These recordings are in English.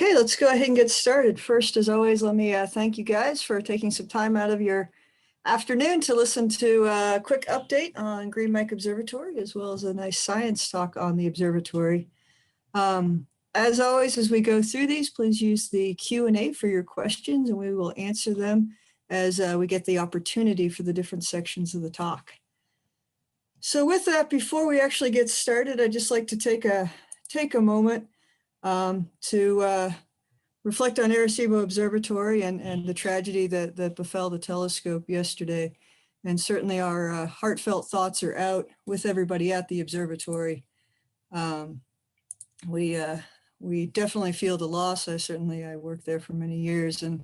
Okay, let's go ahead and get started. First, as always, let me thank you guys for taking some time out of your afternoon to listen to a quick update on Green Bank Observatory, as well as a nice science talk on the observatory. As always, as we go through these, please use the Q&A for your questions, and we will answer them as we get the opportunity for the different sections of the talk. So with that, before we actually get started, I'd just like to take a moment to reflect on Arecibo Observatory and the tragedy that befell the telescope yesterday. And certainly our heartfelt thoughts are out with everybody at the observatory. We definitely feel the loss. I worked there for many years, and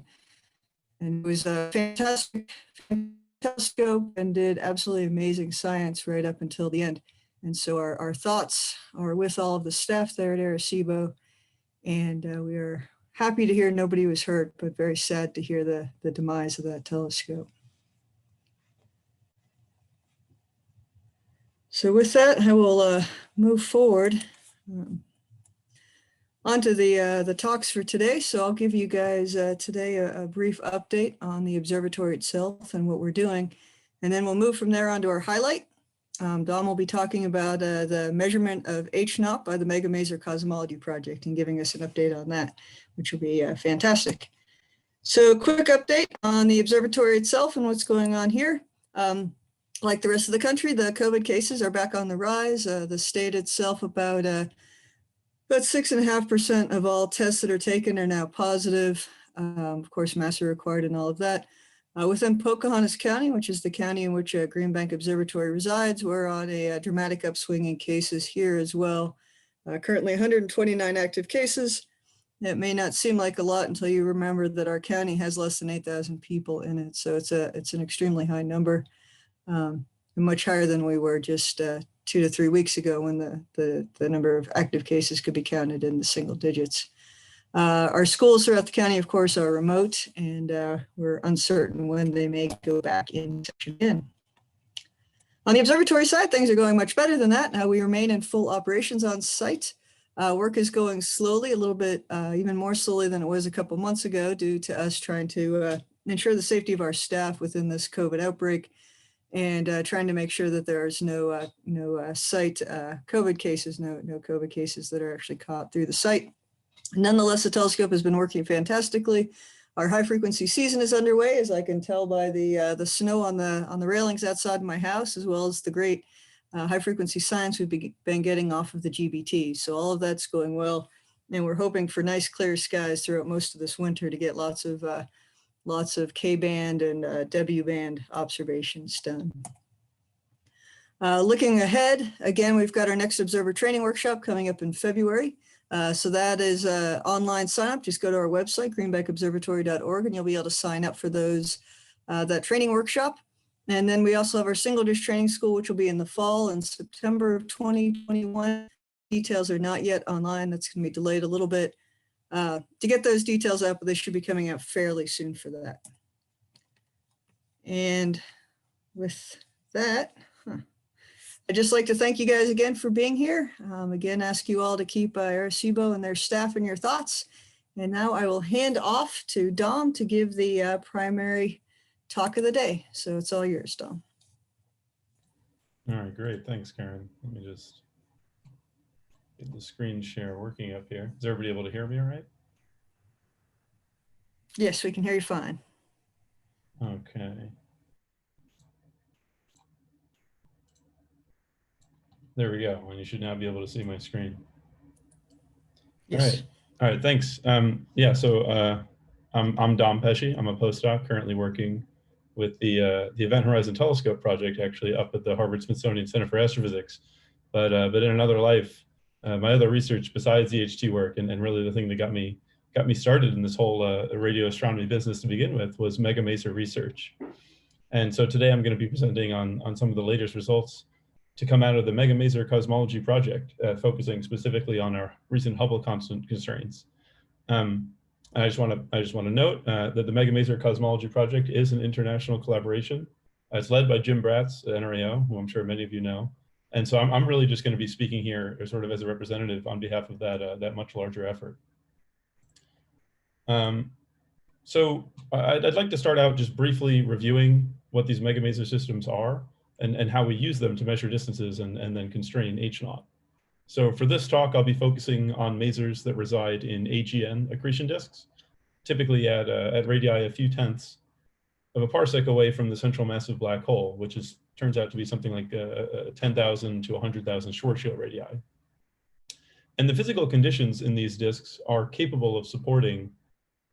it was a fantastic telescope and did absolutely amazing science right up until the end. And so our thoughts are with all of the staff there at Arecibo, and we are happy to hear nobody was hurt, but very sad to hear the demise of that telescope. So with that, I will move forward onto the talks for today. So I'll give you guys today a brief update on the observatory itself and what we're doing, and then we'll move from there on to our highlight. Dom will be talking about the measurement of H0 by the Megamaser Cosmology project and giving us an update on that, which will be fantastic. So quick update on the observatory itself and what's going on here. Like the rest of the country, the COVID cases are back on the rise. The state itself, about 6.5% of all tests that are taken are now positive. Of course, masks are required and all of that. Within Pocahontas County, which is the county in which Green Bank Observatory resides, we're on a dramatic upswing in cases here as well. Currently 129 active cases. It may not seem like a lot until you remember that our county has less than 8,000 people in it. So it's an extremely high number, much higher than we were just 2 to 3 weeks ago when the number of active cases could be counted in the single digits. Our schools throughout the county, of course, are remote, and we're uncertain when they may go back in session again. On the observatory side, things are going much better than that. We remain in full operations on site. Work is going slowly, a little bit, even more slowly than it was a couple months ago, due to us trying to ensure the safety of our staff within this COVID outbreak, and trying to make sure that there's no site COVID cases, no COVID cases that are actually caught through the site. Nonetheless, the telescope has been working fantastically. Our high frequency season is underway, as I can tell by the snow on the railings outside my house, as well as the great high frequency science we've been getting off of the GBT. So all of that's going well, and we're hoping for nice clear skies throughout most of this winter to get lots of K-band and W-band observations done. Looking ahead, again, we've got our next observer training workshop coming up in February. So that is online sign up. Just go to our website, greenbankobservatory.org, and you'll be able to sign up for that training workshop. And then we also have our single dish training school, which will be in the fall in September of 2021. Details are not yet online. That's going to be delayed a little bit to get those details out, but they should be coming out fairly soon for that. And with that, I'd just like to thank you guys again for being here. Again, ask you all to keep Arecibo and their staff in your thoughts. And now I will hand off to Dom to give the primary talk of the day. So it's all yours, Dom. All right, great. Thanks, Karen. Let me just get the screen share working up here. Is everybody able to hear me all right? Yes, we can hear you fine. Okay. There we go. And you should now be able to see my screen. Yes. All right. Thanks. Yeah. So I'm Dom Pesce. I'm a postdoc currently working with the Event Horizon Telescope project, actually up at the Harvard-Smithsonian Center for Astrophysics. But in another life, my other research besides EHT work, and really the thing that got me started in this whole radio astronomy business to begin with, was megamaser research. And so today I'm going to be presenting on some of the latest results to come out of the Megamaser Cosmology project, focusing specifically on our recent Hubble constant constraints. I just want to note that the Megamaser Cosmology project is an international collaboration. It's led by Jim Bratz at NRAO, who I'm sure many of you know. And so I'm really just going to be speaking here sort of as a representative on behalf of that much larger effort. So I'd like to start out just briefly reviewing what these megamaser systems are and how we use them to measure distances and then constrain H0. So for this talk, I'll be focusing on masers that reside in AGN accretion disks, typically at radii a few tenths of a parsec away from the central massive black hole, which turns out to be something like 10,000 to 100,000 Schwarzschild radii. And the physical conditions in these disks are capable of supporting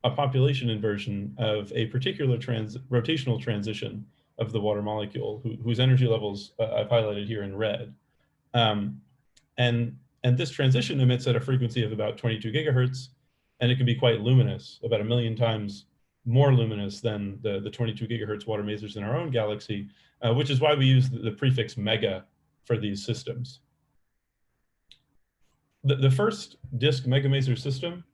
a population inversion of a particular rotational transition of the water molecule, whose energy levels I've highlighted here in red. And this transition emits at a frequency of about 22 gigahertz, and it can be quite luminous, about 1 million times more luminous than the 22 gigahertz water masers in our own galaxy, which is why we use the prefix mega for these systems. The first disk megamaser system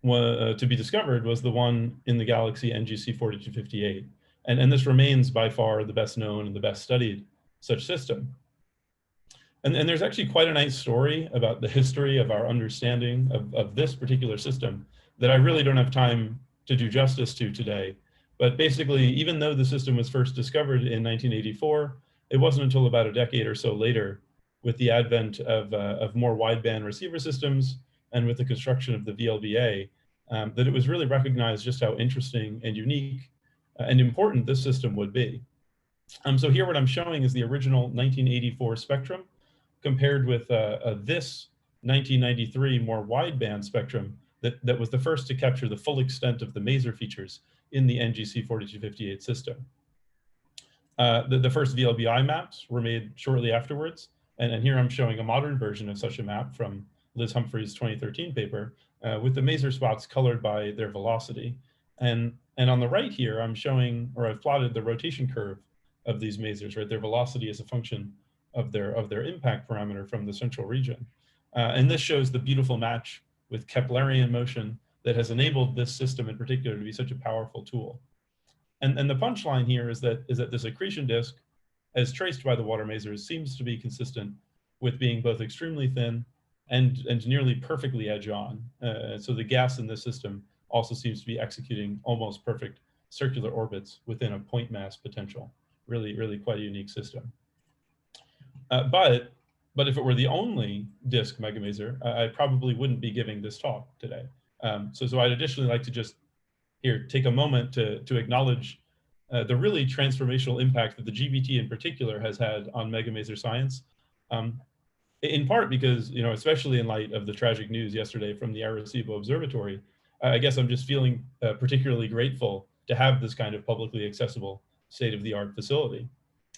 to be discovered was the one in the galaxy NGC 4258. And this remains by far the best known and the best studied such system. And there's actually quite a nice story about the history of our understanding of this particular system that I really don't have time to do justice to today. But basically, even though the system was first discovered in 1984, it wasn't until about a decade or so later, with the advent of more wideband receiver systems and with the construction of the VLBA, that it was really recognized just how interesting and unique and important this system would be. So here what I'm showing is the original 1984 spectrum compared with this 1993 more wideband spectrum that was the first to capture the full extent of the maser features in the NGC 4258 system. The first VLBI maps were made shortly afterwards, and here I'm showing a modern version of such a map from Liz Humphrey's 2013 paper, with the maser spots colored by their velocity. And on the right here, I'm showing, or I've plotted the rotation curve of these masers, right? Their velocity is a function of their impact parameter from the central region. And this shows the beautiful match with Keplerian motion that has enabled this system in particular to be such a powerful tool. And the punchline here is that this accretion disk, as traced by the water masers, seems to be consistent with being both extremely thin and nearly perfectly edge on. So the gas in this system also seems to be executing almost perfect circular orbits within a point mass potential. Really quite a unique system. But if it were the only disk megamaser, I probably wouldn't be giving this talk today. So I'd additionally like to just here take a moment to acknowledge the really transformational impact that the GBT in particular has had on megamaser science. In part because, especially in light of the tragic news yesterday from the Arecibo Observatory, I guess I'm just feeling particularly grateful to have this kind of publicly accessible state-of-the-art facility.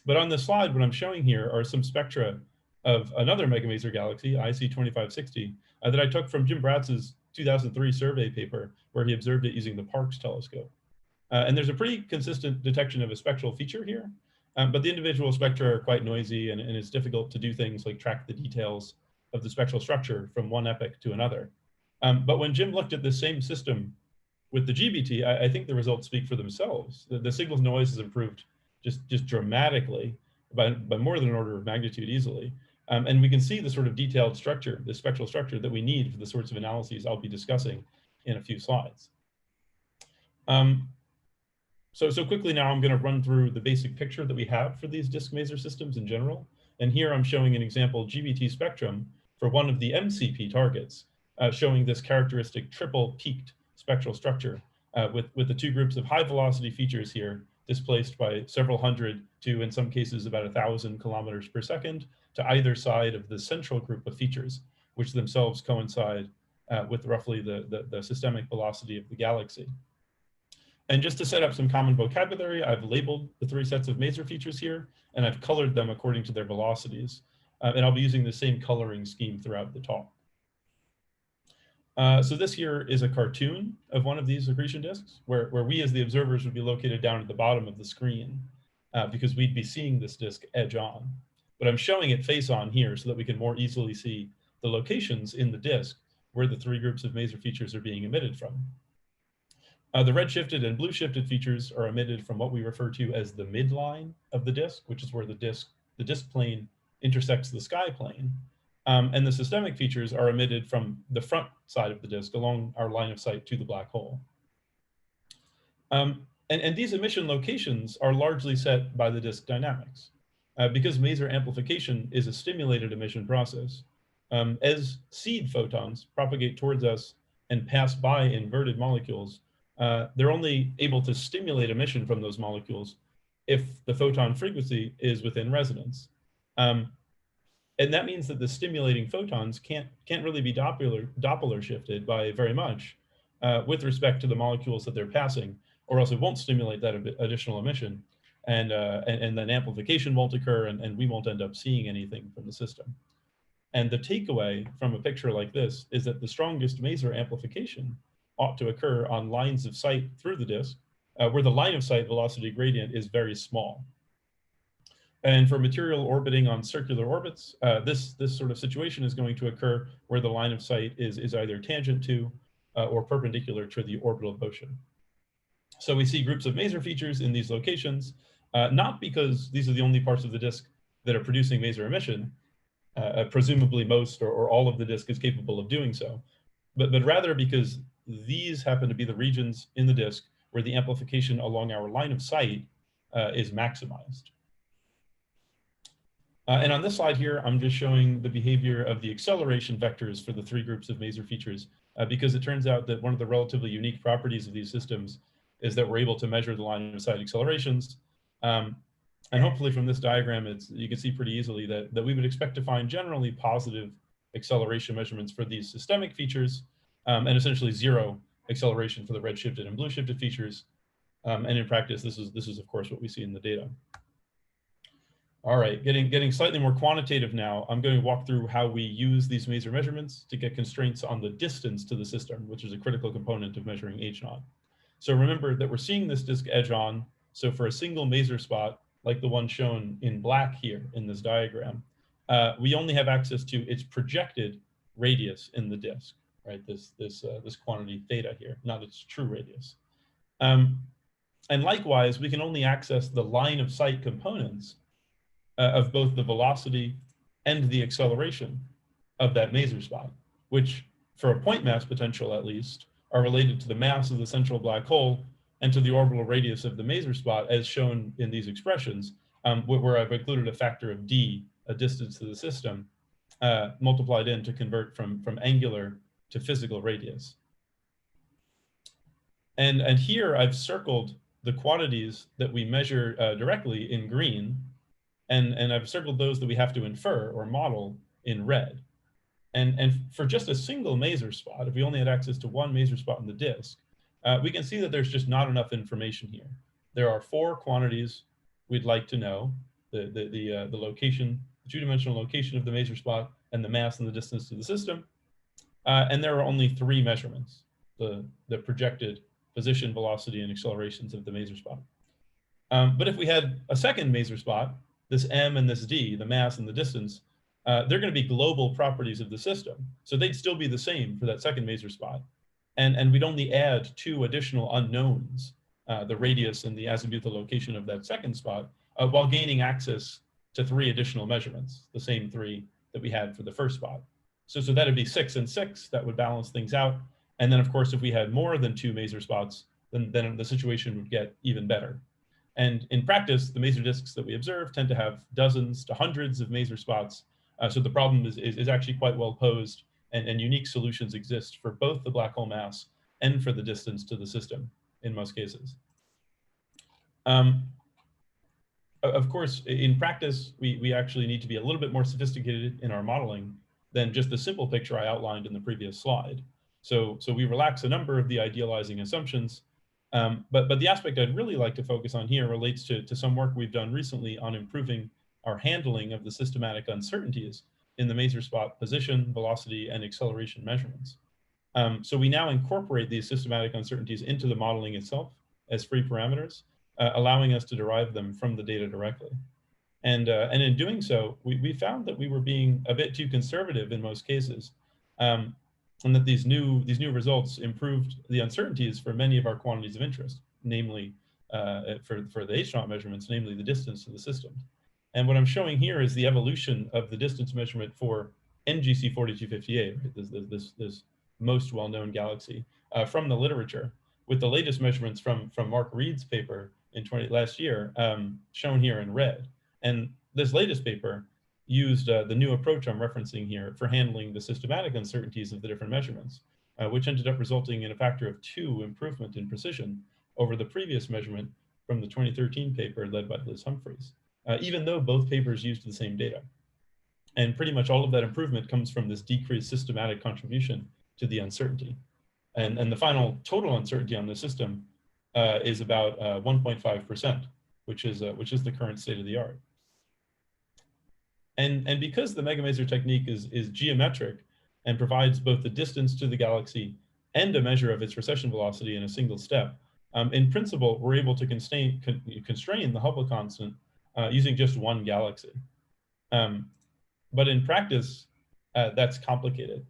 But on this slide, what I'm showing here are some spectra of another megamaser galaxy, IC 2560, that I took from Jim Bratz's 2003 survey paper, where he observed it using the Parkes telescope. And there's a pretty consistent detection of a spectral feature here, but the individual spectra are quite noisy, and it's difficult to do things like track the details of the spectral structure from one epoch to another. But when Jim looked at this same system with the GBT, I think the results speak for themselves. The signal's noise has improved just dramatically by more than an order of magnitude easily. And we can see the sort of detailed structure, the spectral structure that we need for the sorts of analyses I'll be discussing in a few slides. So quickly now, I'm going to run through the basic picture that we have for these disk maser systems in general. And here I'm showing an example GBT spectrum for one of the MCP targets, showing this characteristic triple peaked spectral structure with the two groups of high velocity features here displaced by several hundred to, in some cases, about 1,000 kilometers per second to either side of the central group of features, which themselves coincide with roughly the systemic velocity of the galaxy. And just to set up some common vocabulary, I've labeled the three sets of maser features here, and I've colored them according to their velocities. And I'll be using the same coloring scheme throughout the talk. So this here is a cartoon of one of these accretion disks, where we as the observers would be located down at the bottom of the screen, because we'd be seeing this disk edge on. But I'm showing it face on here so that we can more easily see the locations in the disk where the three groups of maser features are being emitted from. The red shifted and blue shifted features are emitted from what we refer to as the midline of the disk, which is where the disk plane intersects the sky plane. And the systemic features are emitted from the front side of the disk along our line of sight to the black hole. And these emission locations are largely set by the disk dynamics. Because maser amplification is a stimulated emission process, as seed photons propagate towards us and pass by inverted molecules, they're only able to stimulate emission from those molecules if the photon frequency is within resonance. And that means that the stimulating photons can't really be Doppler shifted by very much with respect to the molecules that they're passing, or else it won't stimulate that additional emission, and then amplification won't occur, and we won't end up seeing anything from the system. And the takeaway from a picture like this is that the strongest maser amplification ought to occur on lines of sight through the disk, where the line of sight velocity gradient is very small. And for material orbiting on circular orbits, this sort of situation is going to occur where the line of sight is either tangent to or perpendicular to the orbital motion. So we see groups of maser features in these locations, not because these are the only parts of the disk that are producing maser emission, presumably most or all of the disk is capable of doing so, but rather because these happen to be the regions in the disk where the amplification along our line of sight is maximized. And on this slide here, I'm just showing the behavior of the acceleration vectors for the three groups of maser features, because it turns out that one of the relatively unique properties of these systems is that we're able to measure the line of sight accelerations. And hopefully from this diagram, you can see pretty easily that we would expect to find generally positive acceleration measurements for these systemic features, and essentially zero acceleration for the red shifted and blue shifted features. And in practice, this is of course what we see in the data. All right, getting slightly more quantitative now, I'm going to walk through how we use these maser measurements to get constraints on the distance to the system, which is a critical component of measuring H0. So remember that we're seeing this disk edge on. So for a single maser spot, like the one shown in black here in this diagram, we only have access to its projected radius in the disk, right? This quantity theta here, not its true radius. And likewise, we can only access the line of sight components of both the velocity and the acceleration of that maser spot, which for a point mass potential at least, are related to the mass of the central black hole and to the orbital radius of the maser spot as shown in these expressions, where I've included a factor of d, a distance to the system, multiplied in to convert from angular to physical radius. And here I've circled the quantities that we measure directly in green, and I've circled those that we have to infer or model in red. And for just a single maser spot, if we only had access to one maser spot in the disk, we can see that there's just not enough information here. There are 4 quantities we'd like to know: the location, the two-dimensional location of the maser spot, and the mass and the distance to the system. And there are only 3 measurements: the projected position, velocity, and accelerations of the maser spot. But if we had a second maser spot, this m and this d, the mass and the distance, they're going to be global properties of the system. So they'd still be the same for that second maser spot. And we'd only add 2 additional unknowns, the radius and the azimuthal location of that second spot, while gaining access to 3 additional measurements, the same 3 that we had for the first spot. So that'd be 6 and 6, that would balance things out. And then of course, if we had more than 2 maser spots, then the situation would get even better. And in practice, the maser disks that we observe tend to have dozens to hundreds of maser spots. So the problem is actually quite well posed, and unique solutions exist for both the black hole mass and for the distance to the system in most cases. Of course, in practice, we actually need to be a little bit more sophisticated in our modeling than just the simple picture I outlined in the previous slide. So we relax a number of the idealizing assumptions. But the aspect I'd really like to focus on here relates to some work we've done recently on improving our handling of the systematic uncertainties in the maser spot position, velocity, and acceleration measurements. So we now incorporate these systematic uncertainties into the modeling itself as free parameters, allowing us to derive them from the data directly. And in doing so, we found that we were being a bit too conservative in most cases. And that these new results improved the uncertainties for many of our quantities of interest, namely for the H0 measurements, namely the distance to the system. And what I'm showing here is the evolution of the distance measurement for NGC 4258, right? This most well-known galaxy from the literature, with the latest measurements from Mark Reed's paper in last year, shown here in red. And this latest paper used the new approach I'm referencing here for handling the systematic uncertainties of the different measurements, which ended up resulting in a factor of 2 improvement in precision over the previous measurement from the 2013 paper led by Liz Humphreys, even though both papers used the same data. And pretty much all of that improvement comes from this decreased systematic contribution to the uncertainty. And the final total uncertainty on the system is about 1.5%, which is the current state of the art. And because the megamaser technique is geometric and provides both the distance to the galaxy and a measure of its recession velocity in a single step, in principle, we're able to constrain the Hubble constant using just one galaxy. But in practice, that's complicated,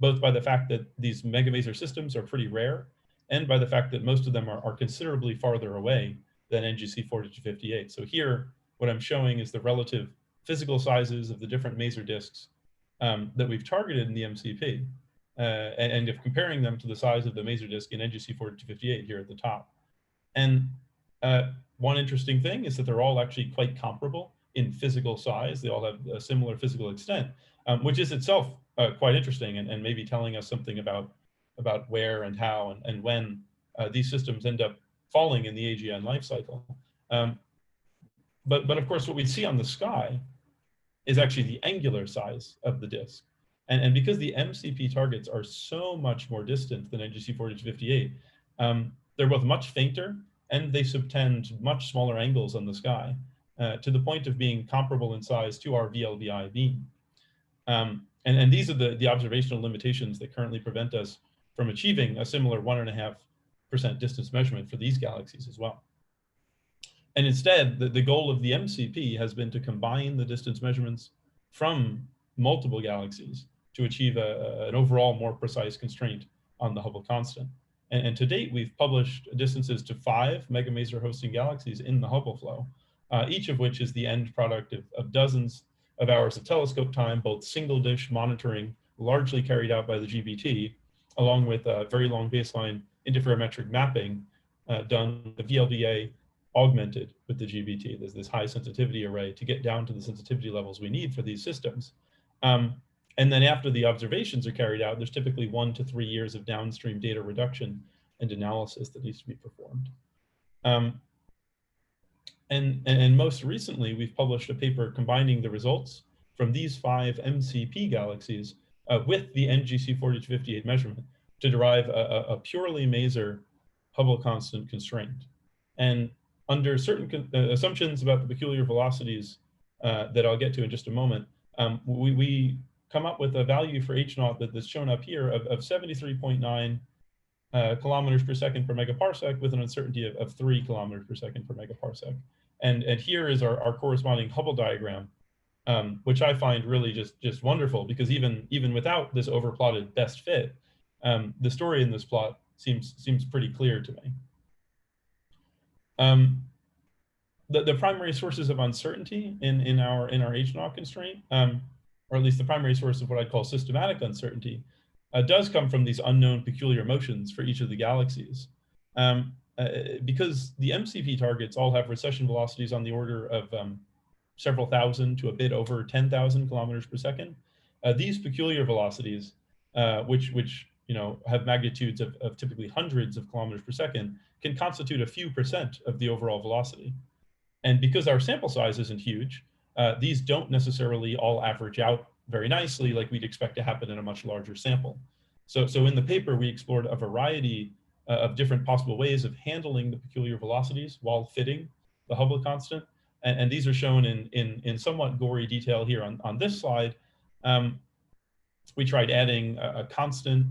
both by the fact that these megamaser systems are pretty rare and by the fact that most of them are considerably farther away than NGC 4258. So here, what I'm showing is the relative physical sizes of the different maser disks that we've targeted in the MCP, and if comparing them to the size of the maser disk in NGC 4258 here at the top. And one interesting thing is that they're all actually quite comparable in physical size. They all have a similar physical extent, which is itself quite interesting and maybe telling us something about where and how and when these systems end up falling in the AGN life cycle. But of course, what we see on the sky is actually the angular size of the disk. And because the MCP targets are so much more distant than NGC 4258, they're both much fainter and they subtend much smaller angles on the sky to the point of being comparable in size to our VLBI beam. And these are the observational limitations that currently prevent us from achieving a similar 1.5% distance measurement for these galaxies as well. And instead, the goal of the MCP has been to combine the distance measurements from multiple galaxies to achieve an overall more precise constraint on the Hubble constant. And to date, we've published distances to 5 megamaser hosting galaxies in the Hubble flow, each of which is the end product of dozens of hours of telescope time, both single dish monitoring, largely carried out by the GBT, along with very long baseline interferometric mapping done with the VLBA augmented with the GBT. There's this high sensitivity array to get down to the sensitivity levels we need for these systems. And then after the observations are carried out, there's typically 1 to 3 years of downstream data reduction and analysis that needs to be performed. And most recently, we've published a paper combining the results from these 5 MCP galaxies with the NGC 4258 measurement to derive a purely maser Hubble constant constraint. And under certain assumptions about the peculiar velocities that I'll get to in just a moment, we come up with a value for H0 that's shown up here of 73.9 kilometers per second per megaparsec with an uncertainty of 3 kilometers per second per megaparsec. And here is our corresponding Hubble diagram, which I find really just wonderful, because even without this overplotted best fit, the story in this plot seems pretty clear to me. The primary sources of uncertainty in our H0 constraint, or at least the primary source of what I'd call systematic uncertainty, does come from these unknown peculiar motions for each of the galaxies. Because the MCP targets all have recession velocities on the order of several thousand to a bit over 10,000 kilometers per second. These peculiar velocities, which have magnitudes of typically hundreds of kilometers per second, can constitute a few % of the overall velocity. And because our sample size isn't huge, these don't necessarily all average out very nicely like we'd expect to happen in a much larger sample. So in the paper, we explored a variety of different possible ways of handling the peculiar velocities while fitting the Hubble constant. And these are shown in somewhat gory detail here on this slide. We tried adding a constant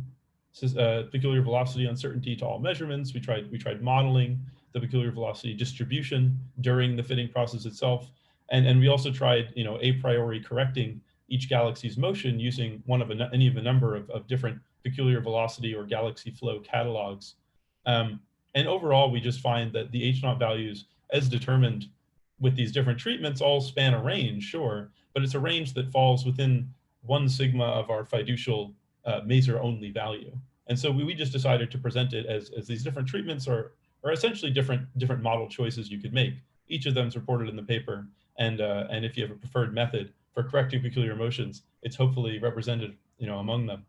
peculiar velocity uncertainty to all measurements. We tried modeling the peculiar velocity distribution during the fitting process itself. And we also tried, a priori correcting each galaxy's motion using any of a number of different peculiar velocity or galaxy flow catalogs. And overall, we just find that the H0 values as determined with these different treatments all span a range, sure, but it's a range that falls within 1 sigma of our fiducial maser only value. And so we just decided to present it as these different treatments are essentially different model choices you could make. Each of them is reported in the paper, and if you have a preferred method for correcting peculiar motions, it's hopefully represented, among them.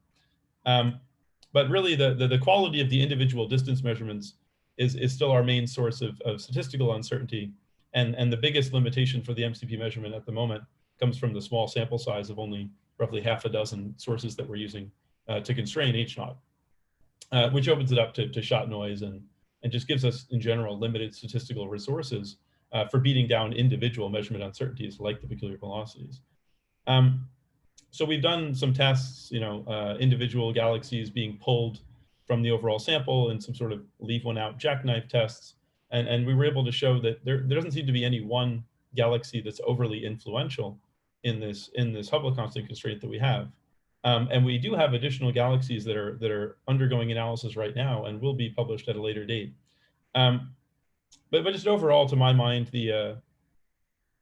But really, the quality of the individual distance measurements is still our main source of statistical uncertainty, and the biggest limitation for the MCP measurement at the moment comes from the small sample size of only roughly half a dozen sources that we're using to constrain H0, which opens it up to shot noise and just gives us, in general, limited statistical resources for beating down individual measurement uncertainties like the peculiar velocities. So we've done some tests, individual galaxies being pulled from the overall sample and some sort of leave one out jackknife tests. And we were able to show that there doesn't seem to be any one galaxy that's overly influential in this Hubble constant constraint that we have. And we do have additional galaxies that are undergoing analysis right now and will be published at a later date. But just overall, to my mind, the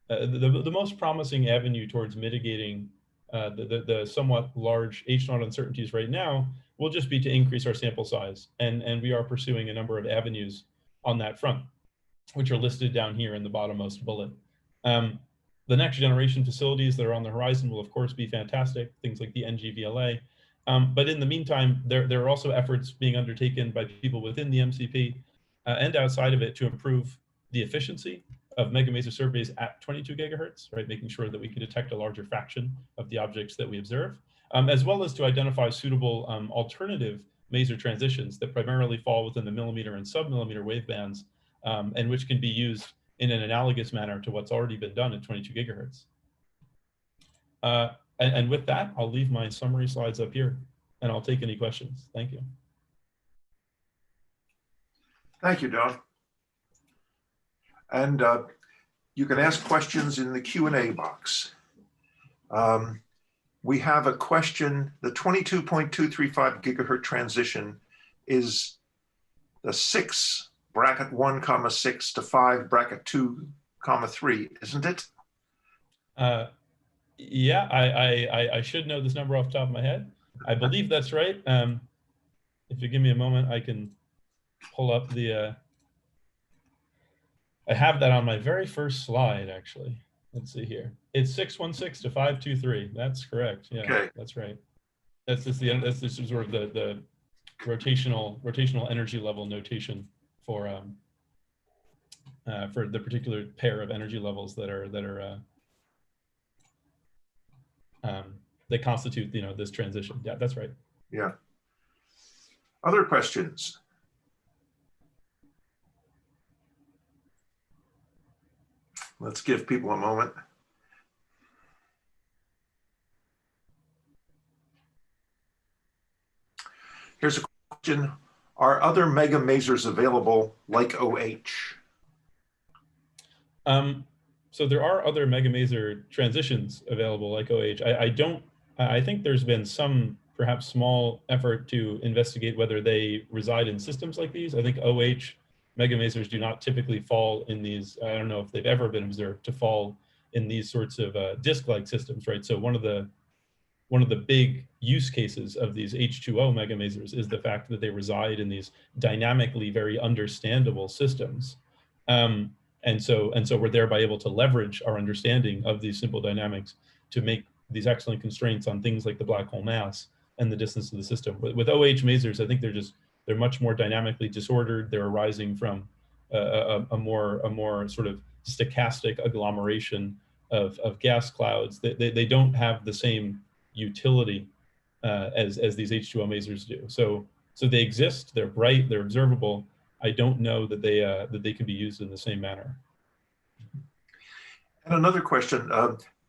most promising avenue towards mitigating the somewhat large H0 uncertainties right now will just be to increase our sample size. And we are pursuing a number of avenues on that front, which are listed down here in the bottommost bullet. The next generation facilities that are on the horizon will, of course, be fantastic, things like the NGVLA. But in the meantime, there are also efforts being undertaken by people within the MCP and outside of it to improve the efficiency of megamaser surveys at 22 gigahertz, right? Making sure that we can detect a larger fraction of the objects that we observe, as well as to identify suitable alternative maser transitions that primarily fall within the millimeter and sub-millimeter wavebands, and which can be used in an analogous manner to what's already been done at 22 gigahertz. And with that, I'll leave my summary slides up here, and I'll take any questions. Thank you. Thank you, Don. And you can ask questions in the Q&A box. We have a question. The 22.235 gigahertz transition is the 6 bracket 1 comma 6 to 5 bracket 2 comma 3, isn't it? Yeah, I should know this number off the top of my head. I believe that's right. If you give me a moment, I can pull up the, I have that on my very first slide, actually. Let's see here. It's 616 to 523. That's correct. Yeah, okay. That's right. That's just sort of the rotational energy level notation for the particular pair of energy levels that constitute this transition. Yeah, that's right. Yeah. Other questions? Let's give people a moment. Here's a question. Are other megamasers available like OH? So there are other megamaser transitions available like OH. I think there's been some perhaps small effort to investigate whether they reside in systems like these. I think OH megamasers do not typically fall in these, I don't know if they've ever been observed to fall in these sorts of disk-like systems, right? So one of the big use cases of these H2O megamasers is the fact that they reside in these dynamically very understandable systems. And so we're thereby able to leverage our understanding of these simple dynamics to make these excellent constraints on things like the black hole mass and the distance of the system. With OH masers, I think they're much more dynamically disordered. They're arising from a more sort of stochastic agglomeration of gas clouds. They don't have the same utility as these H2O masers do. So they exist. They're bright. They're observable. I don't know that they can be used in the same manner. And another question: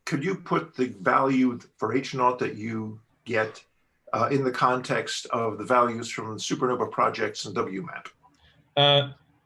could you put the value for H0 that you get in the context of the values from supernova projects and WMAP?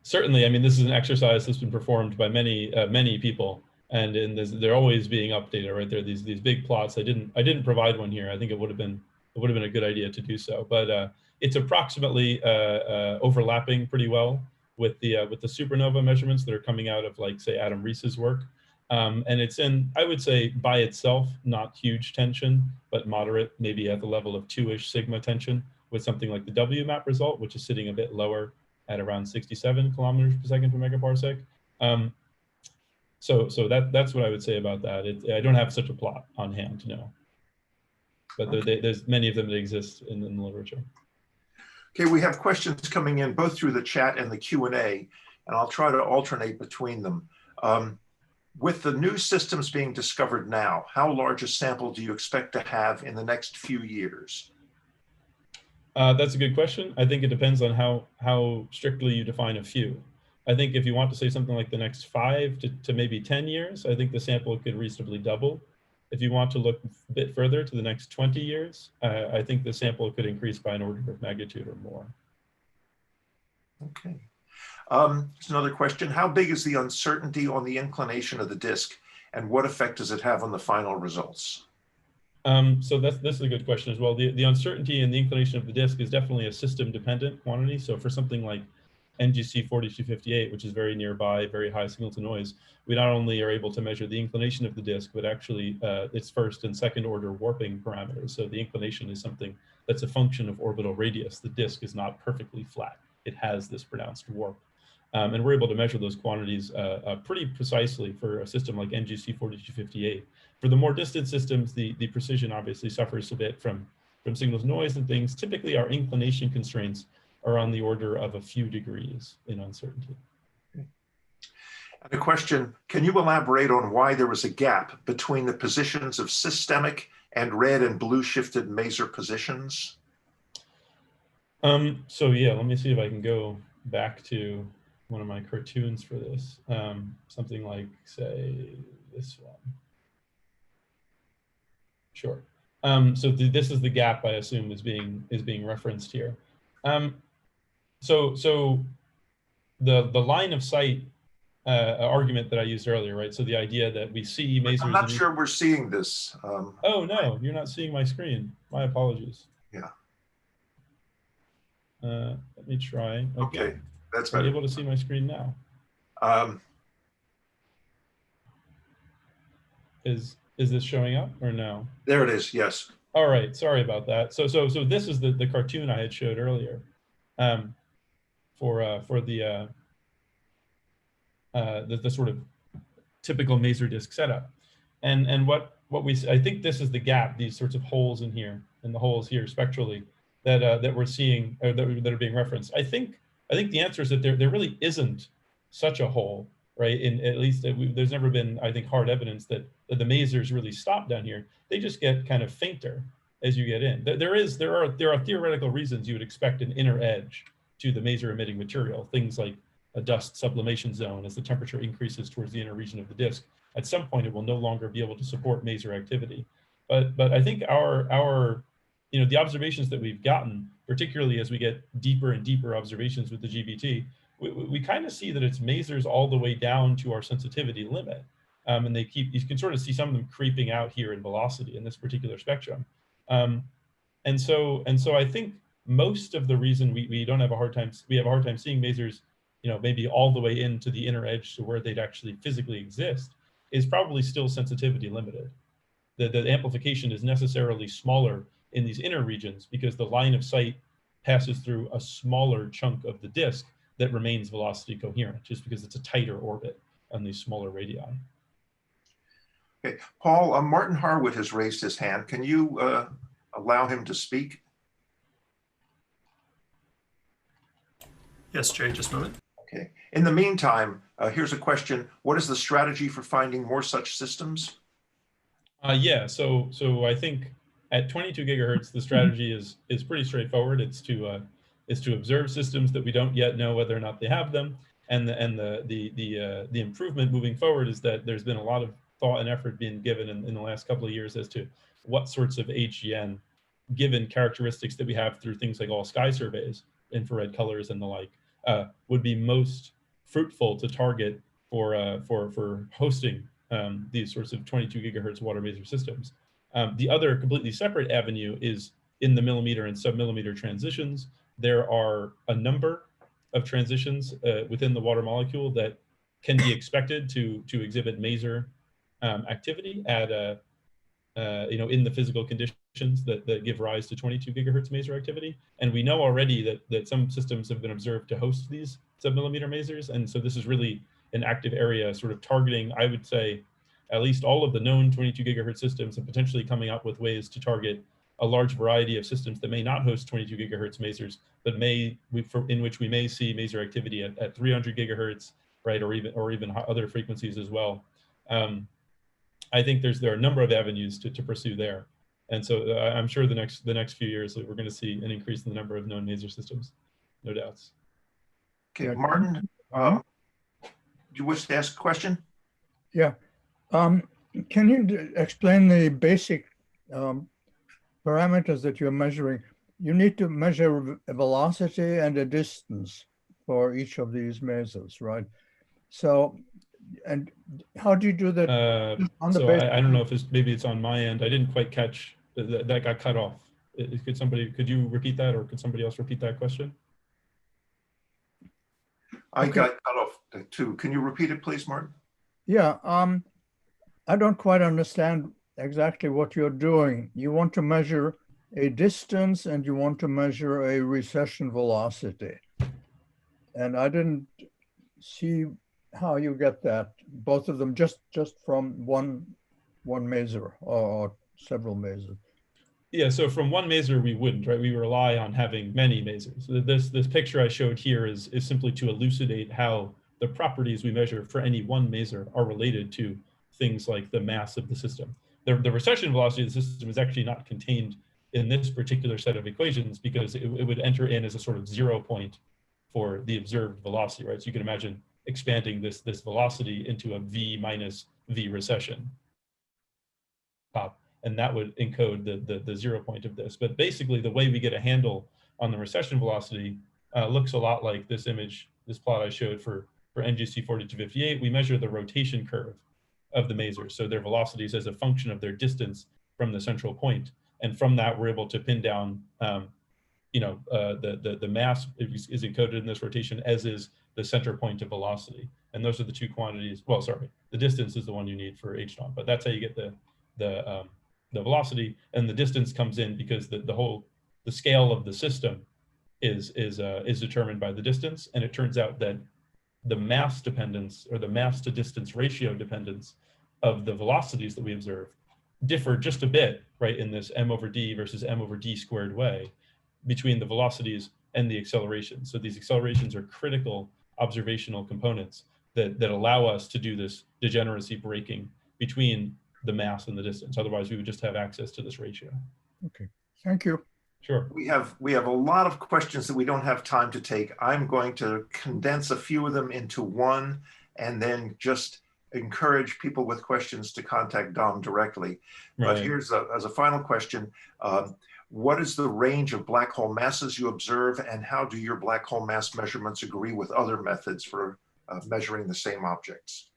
Certainly. I mean, this is an exercise that's been performed by many people, and they're always being updated. Right there, these big plots. I didn't provide one here. I think it would have been a good idea to do so, but it's approximately overlapping pretty well with the supernova measurements that are coming out of, like, say, Adam Rees's work. And it's in, I would say, by itself, not huge tension, but moderate, maybe at the level of 2-ish sigma tension, with something like the WMAP result, which is sitting a bit lower at around 67 kilometers per second per megaparsec. So that's what I would say about that. I don't have such a plot on hand, no. But there's many of them that exist in the literature. Okay, we have questions coming in both through the chat and the Q&A, and I'll try to alternate between them. With the new systems being discovered now, how large a sample do you expect to have in the next few years? That's a good question. I think it depends on how strictly you define a few. I think if you want to say something like the next 5 to maybe 10 years, I think the sample could reasonably double. If you want to look a bit further to the next 20 years, I think the sample could increase by an order of magnitude or more. Okay. Here's another question. How big is the uncertainty on the inclination of the disk, and what effect does it have on the final results? So that's a good question as well. The uncertainty and the inclination of the disk is definitely a system-dependent quantity. So for something like NGC 4258, which is very nearby, very high signal to noise, we not only are able to measure the inclination of the disk, but actually its first and second order warping parameters. So the inclination is something that's a function of orbital radius. The disk is not perfectly flat. It has this pronounced warp. And we're able to measure those quantities pretty precisely for a system like NGC 4258. For the more distant systems, the precision obviously suffers a bit from signal to noise and things. Typically, our inclination constraints are on the order of a few degrees in uncertainty. And a question, can you elaborate on why there was a gap between the positions of systemic and red and blue shifted maser positions? So yeah, let me see if I can go back to one of my cartoons for this. Something like, say, this one. Sure. So this is the gap I assume is being referenced here. So the line of sight argument that I used earlier, right? So the idea that we see masers. I'm not sure we're seeing this. Oh no, you're not seeing my screen. My apologies. Yeah. Let me try. Okay, that's better. Are you able to see my screen now? Is this showing up or no? There it is. Yes. All right. Sorry about that. So this is the cartoon I had showed earlier, for the sort of typical maser disk setup, and what we, I think this is the gap, these sorts of holes in here and the holes here spectrally that we're seeing, or that are being referenced. I think the answer is that there really isn't such a hole, right? At least there's never been, I think, hard evidence that the masers really stop down here. They just get kind of fainter as you get in. There are theoretical reasons you would expect an inner edge to the maser emitting material, things like a dust sublimation zone. As the temperature increases towards the inner region of the disk, at some point it will no longer be able to support maser activity. But I think our the observations that we've gotten, particularly as we get deeper and deeper observations with the GBT, we kind of see that it's masers all the way down to our sensitivity limit. And you can sort of see some of them creeping out here in velocity in this particular spectrum. And so I think most of the reason we have a hard time seeing masers, maybe all the way into the inner edge to where they'd actually physically exist, is probably still sensitivity limited. The amplification is necessarily smaller in these inner regions because the line of sight passes through a smaller chunk of the disk that remains velocity coherent, just because it's a tighter orbit on these smaller radii. Okay, Paul, Martin Harwood has raised his hand. Can you allow him to speak? Yes, Jay, just a moment. Okay. In the meantime, here's a question. What is the strategy for finding more such systems? Yeah, so I think at 22 gigahertz, the strategy is pretty straightforward. It's to observe systems that we don't yet know whether or not they have them. And the improvement moving forward is that there's been a lot of thought and effort being given in the last couple of years as to what sorts of HGN, given characteristics that we have through things like all sky surveys, infrared colors and the like, would be most fruitful to target for hosting these sorts of 22 gigahertz water maser systems. The other completely separate avenue is in the millimeter and submillimeter transitions. There are a number of transitions within the water molecule that can be expected to exhibit maser activity at in the physical conditions that give rise to 22 gigahertz maser activity. And we know already that some systems have been observed to host these sub-millimeter masers. And so this is really an active area sort of targeting, I would say, at least all of the known 22 gigahertz systems, and potentially coming up with ways to target a large variety of systems that may not host 22 gigahertz masers, but in which we may see maser activity at 300 gigahertz, right, or even other frequencies as well. I think there are a number of avenues to pursue there, and so I'm sure the next few years we're going to see an increase in the number of known maser systems, no doubts. Okay, Martin, do you wish to ask a question? Yeah. Can you explain the basic parameters that you're measuring? You need to measure a velocity and a distance for each of these masers, right? So, and how do you do that? I don't know if maybe it's on my end. I didn't quite catch that got cut off. Could you repeat that, or could somebody else repeat that question? I got cut off too. Can you repeat it, please, Martin? Yeah, I don't quite understand exactly what you're doing. You want to measure a distance and you want to measure a recession velocity. And I didn't see how you get that, both of them just from one maser or several masers. Yeah, so from one maser we wouldn't, right? We rely on having many masers. This picture I showed here is simply to elucidate how the properties we measure for any one maser are related to things like the mass of the system. The recession velocity of the system is actually not contained in this particular set of equations, because it would enter in as a sort of 0 point for the observed velocity, right? So you can imagine expanding this velocity into a v minus v recession top, and that would encode the 0 point of this. But basically, the way we get a handle on the recession velocity looks a lot like this image, this plot I showed for NGC 4258. We measure the rotation curve of the masers, so their velocities as a function of their distance from the central point. And from that, we're able to pin down, the mass is encoded in this rotation, as is the center point of velocity. And those are the two quantities. Well, sorry, the distance is the one you need for h naught, but that's how you get the velocity, and the distance comes in because the scale of the system is determined by the distance. And it turns out that the mass dependence, or the mass to distance ratio dependence of the velocities that we observe differ just a bit, right, in this m over d versus m over d squared way between the velocities and the accelerations. So these accelerations are critical observational components that allow us to do this degeneracy breaking between the mass and the distance. Otherwise, we would just have access to this ratio. Okay, thank you. Sure. We have a lot of questions that we don't have time to take. I'm going to condense a few of them into one, and then just encourage people with questions to contact Dom directly. Right. But here's as a final question. What is the range of black hole masses you observe, and how do your black hole mass measurements agree with other methods for measuring the same objects?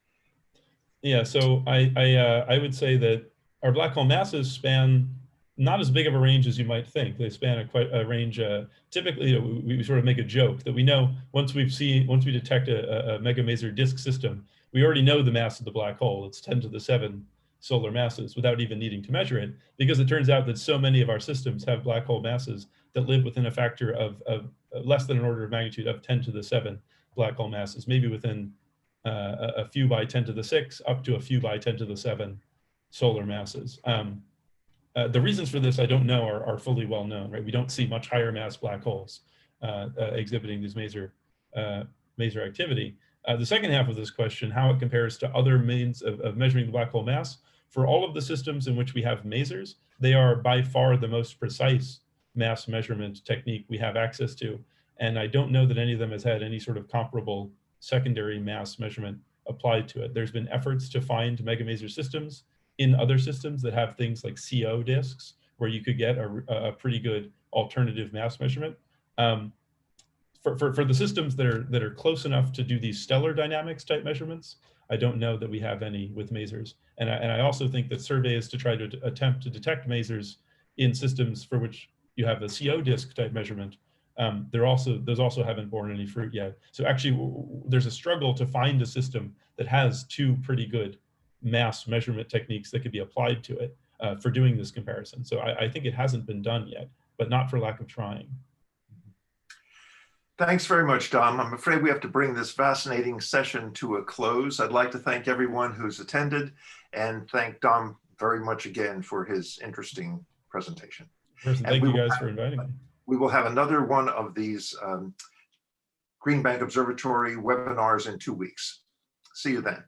Yeah, so I would say that our black hole masses span not as big of a range as you might think. They span quite a range. Typically, we sort of make a joke that we know once we detect a megamaser disk system, we already know the mass of the black hole. It's 10 to the 7 solar masses without even needing to measure it, because it turns out that so many of our systems have black hole masses that live within a factor of less than an order of magnitude of 10 to the 7 black hole masses, maybe within a few by 10 to the 6 up to a few by 10 to the 7 solar masses. The reasons for this I don't know are fully well known, right? We don't see much higher mass black holes exhibiting these maser activity. The second half of this question, how it compares to other means of measuring the black hole mass, for all of the systems in which we have masers, they are by far the most precise mass measurement technique we have access to. And I don't know that any of them has had any sort of comparable secondary mass measurement applied to it. There's been efforts to find megamaser systems in other systems that have things like CO disks, where you could get a pretty good alternative mass measurement. For the systems that are close enough to do these stellar dynamics type measurements, I don't know that we have any with masers. And I also think that surveys to try to attempt to detect masers in systems for which you have a CO disk type measurement, those also haven't borne any fruit yet. So actually, there's a struggle to find a system that has two pretty good mass measurement techniques that could be applied to it for doing this comparison. So I think it hasn't been done yet, but not for lack of trying. Thanks very much, Dom. I'm afraid we have to bring this fascinating session to a close. I'd like to thank everyone who's attended and thank Dom very much again for his interesting presentation. Thank you guys for inviting me. We will have another one of these Green Bank Observatory webinars in 2 weeks. See you then.